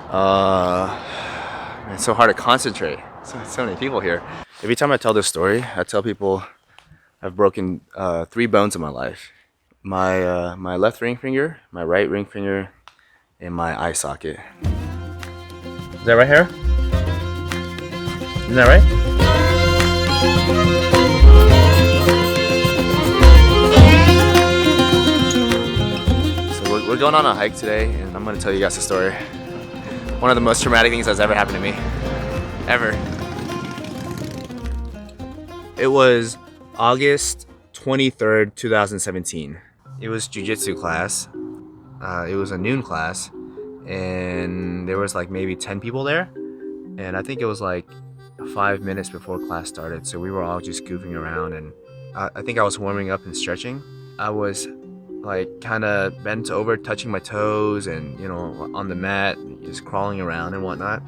It's so hard to concentrate. So many people here. Every time I tell this story, I tell people I've broken 3 bones in my life. My left ring finger, my right ring finger, and my eye socket. Is that right here? Isn't that right? So we're going on a hike today, and I'm gonna tell you guys a story. One of the most traumatic things that's ever happened to me. Ever. It was August 23rd, 2017. It was jiu-jitsu class. It was a noon class, and there was like maybe 10 people there. And I think it was like 5 minutes before class started, so we were all just goofing around, and I think I was warming up and stretching. I was like kind of bent over, touching my toes, and on the mat, just crawling around and whatnot.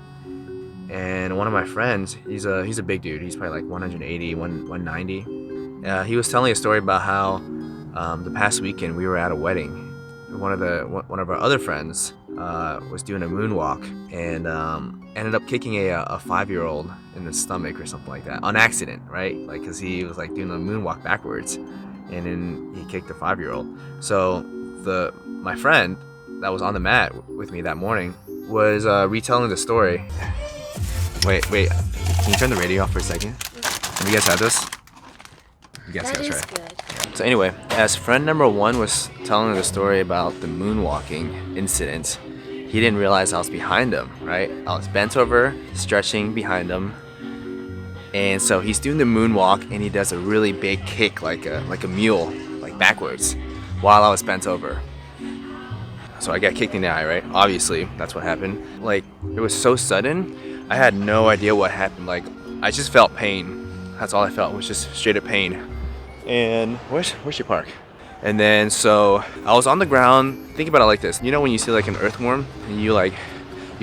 And one of my friends, he's a big dude. He's probably like 180, 190. He was telling a story about how the past weekend we were at a wedding. One of our other friends was doing a moonwalk and ended up kicking a 5-year-old in the stomach or something like that on accident, right? Like, cause he was like doing a moonwalk backwards, and then he kicked a 5-year-old. So my friend that was on the mat with me that morning was retelling the story. Wait, can you turn the radio off for a second? Have you guys had this? You guys That is right? good. So anyway, as friend number 1 was telling the story about the moonwalking incident, he didn't realize I was behind him, right? I was bent over, stretching behind him. And so he's doing the moonwalk, and he does a really big kick like a mule, like backwards, while I was bent over. So I got kicked in the eye, right? Obviously, that's what happened. Like, it was so sudden, I had no idea what happened. Like, I just felt pain. That's all I felt, was just straight up pain. And where's your park? And then so I was on the ground. Think about it like this. You know when you see like an earthworm and you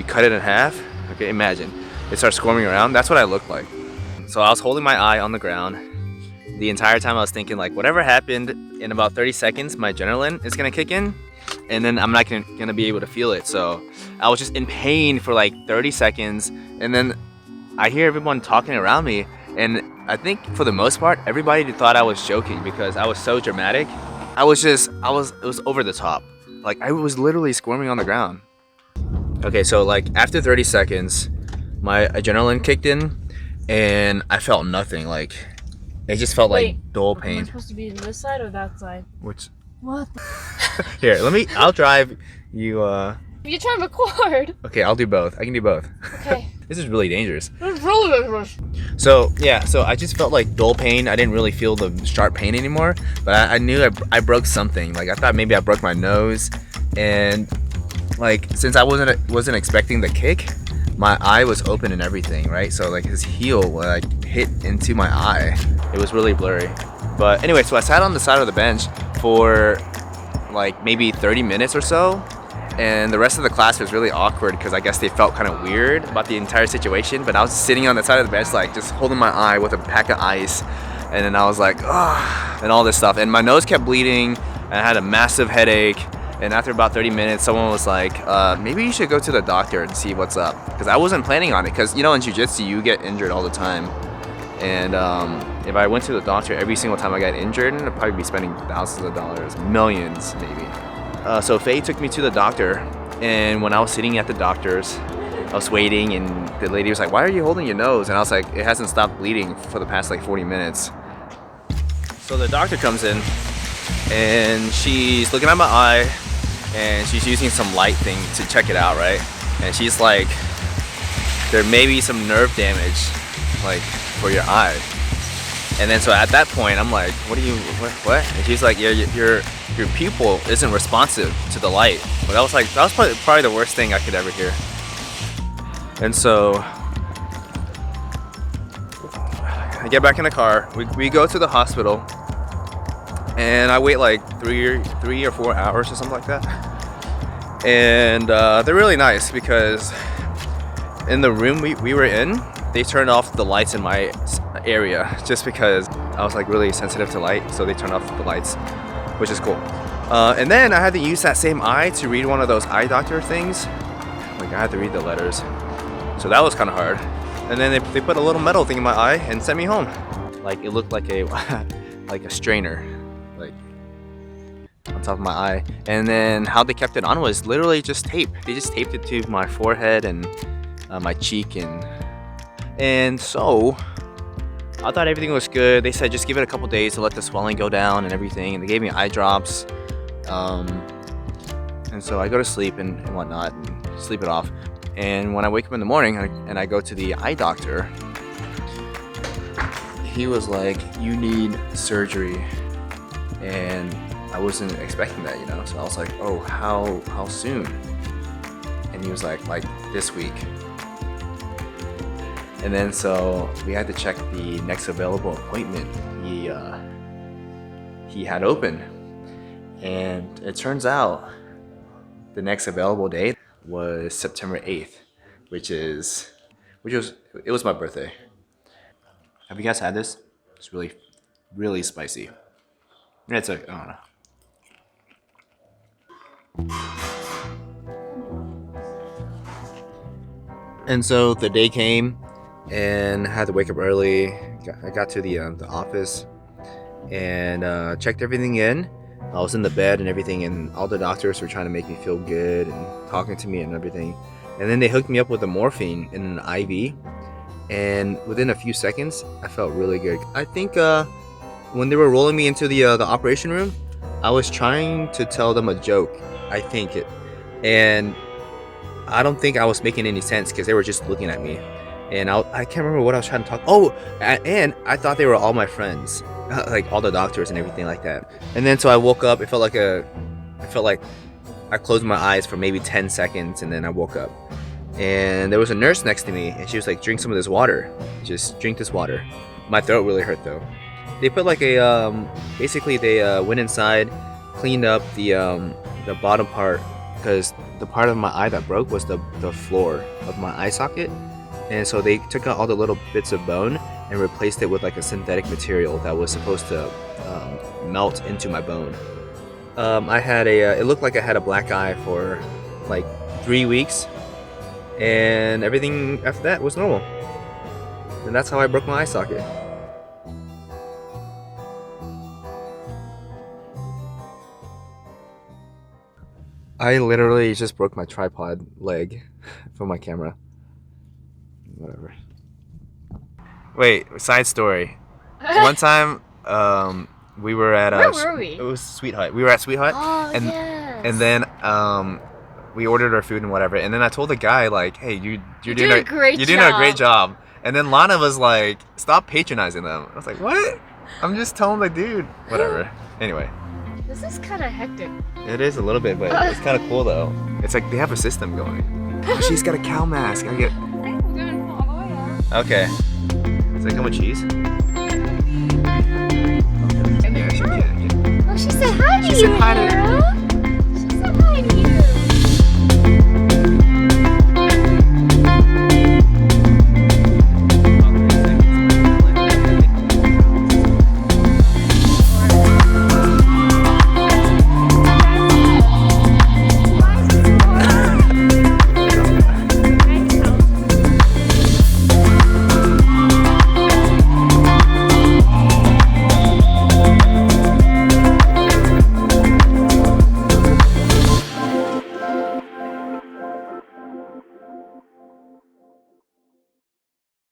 cut it in half? Okay, imagine. It starts squirming around. That's what I looked like. So I was holding my eye on the ground. The entire time I was thinking, like, whatever happened, in about 30 seconds, my adrenaline is gonna kick in, and then I'm not gonna be able to feel it. So I was just in pain for like 30 seconds, and then I hear everyone talking around me, and I think for the most part, everybody thought I was joking because I was so dramatic. It was over the top. Like, I was literally squirming on the ground. Okay, so like after 30 seconds, my adrenaline kicked in, and I felt nothing. Like, it just felt like dull pain. Am I supposed to be in this side or that side? Which? What? Here, I'll drive you. You try to record. Okay, I'll do both. I can do both. Okay. This is really dangerous. It's really dangerous. So I just felt like dull pain. I didn't really feel the sharp pain anymore, but I knew I broke something. Like, I thought maybe I broke my nose, and like, since I wasn't expecting the kick, my eye was open and everything, right? So like his heel like hit into my eye. It was really blurry. But anyway, so I sat on the side of the bench for like maybe 30 minutes or so. And the rest of the class was really awkward because I guess they felt kind of weird about the entire situation. But I was sitting on the side of the bench, like just holding my eye with a pack of ice. And then I was like, ugh, and all this stuff. And my nose kept bleeding, and I had a massive headache. And after about 30 minutes, someone was like, maybe you should go to the doctor and see what's up. Because I wasn't planning on it. Because, in jiu-jitsu, you get injured all the time. And if I went to the doctor every single time I got injured, I'd probably be spending thousands of dollars, millions maybe. So Faye took me to the doctor. And when I was sitting at the doctor's, I was waiting, and the lady was like, why are you holding your nose? And I was like, it hasn't stopped bleeding for the past like 40 minutes. So the doctor comes in, and she's looking at my eye, and she's using some light thing to check it out, right? And she's like, there may be some nerve damage, like, for your eye. And then so at that point, I'm like, what? And she's like, yeah, your pupil isn't responsive to the light. But that was probably the worst thing I could ever hear. And so I get back in the car, we go to the hospital, and I wait like three or 4 hours or something like that. And they're really nice because in the room we were in, they turned off the lights in my area just because I was like really sensitive to light, so they turned off the lights, which is cool. And then I had to use that same eye to read one of those eye doctor things, like Like I had to read the letters. So that was kind of hard. And then they put a little metal thing in my eye and sent me home. Like it looked like a like a strainer, like on top of my eye. And then how they kept it on was literally just tape. They just taped it to my forehead and my cheek, and so I thought everything was good. They said just give it a couple days to let the swelling go down and everything, and they gave me eye drops. And so I go to sleep and whatnot and sleep it off. And when I wake up in the morning and I go to the eye doctor, he was like, you need surgery. And I wasn't expecting that, you know? So I was like, oh, how soon? And he was like this week. And then so we had to check the next available appointment he had open. And it turns out the next available date was September 8th, which was my birthday. Have you guys had this? It's really, really spicy. It's like, I don't know. And so the day came, and I had to wake up early. I got to the office and checked everything in. I was in the bed and everything, and all the doctors were trying to make me feel good and talking to me and everything. And then they hooked me up with the morphine in an IV, and within a few seconds, I felt really good. I think when they were rolling me into the operation room, I was trying to tell them a joke. I think it, and I don't think I was making any sense because they were just looking at me, and I can't remember what I was trying to talk. Oh, and I thought they were all my friends. Like all the doctors and everything like that. And then so I woke up. It felt like I closed my eyes for maybe 10 seconds, and then I woke up. And there was a nurse next to me, and she was like, drink some of this water. Just drink this water. My throat really hurt though. They put like a basically they went inside, cleaned up the bottom part, because the part of my eye that broke was the floor of my eye socket. And so they took out all the little bits of bone and replaced it with like a synthetic material that was supposed to melt into my bone. I had it looked like I had a black eye for like 3 weeks, and everything after that was normal. And that's how I broke my eye socket. I literally just broke my tripod leg for my camera. Whatever. Wait, side story. One time, we were at Where were we? It was Sweet Hut. We were at Sweet Hut, Oh, and yes. and then we ordered our food and whatever. And then I told the guy like, "Hey, you're doing a great job." And then Lana was like, "Stop patronizing them." I was like, "What? I'm just telling the dude." Whatever. Anyway. This is kind of hectic. It is a little bit, but it's kind of cool though. It's like they have a system going. Oh, she's got a cow mask. I'm going all the way out. Okay. Does that come with cheese? Yeah, she did. Oh, she said hi to you, said hi to- Hera.